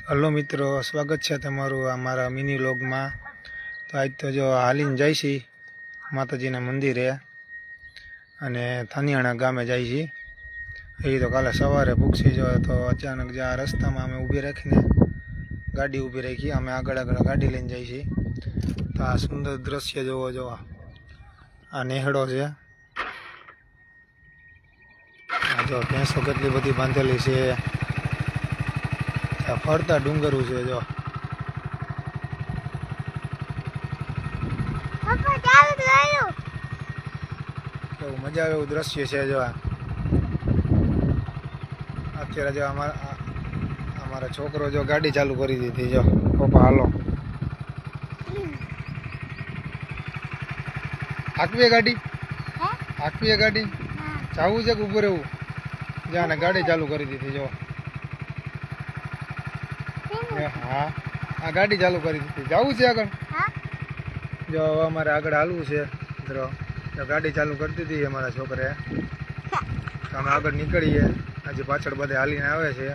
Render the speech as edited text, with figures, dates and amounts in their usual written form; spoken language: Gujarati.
હલો મિત્રો, સ્વાગત છે તમારું અમારા મિની વ્લોગમાં। તો આજ તો જો હાલીને જાય છે માતાજીના મંદિરે અને થાનિયાણા ગામે જાય છે। એ તો કાલે સવારે પૂછી જો તો અચાનક જે આ રસ્તામાં અમે ઊભી રાખીને ગાડી ઊભી રાખી, અમે આગળ ગાડી લઈને જાય છીએ। તો આ સુંદર દ્રશ્ય જોવો, જો આ નેહડો છે, આ જો ભેંસો કેટલી બધી બાંધેલી છે, ફરતા ડુંગરું છે, જો એવું મજા આવે એવું દ્રશ્ય છે। જો અત્યારે જો અમારો છોકરો જો ગાડી ચાલુ કરી દીધી, જો પપ્પા હાલો હાંકવીએ ગાડી, હાંકવીએ ગાડી, જવું છે કે ઊભું રહેવું? જાને ગાડી ચાલુ કરી દીધી, જો હા આ ગાડી ચાલુ કરી દીધી, જવું છે આગળ? જો અમારે આગળ હાલવું છે મિત્રો, ગાડી ચાલુ કરી દીધી અમારા છોકરે, તો અમે આગળ નીકળીએ। હજી પાછળ બધે હાલીને આવે છે।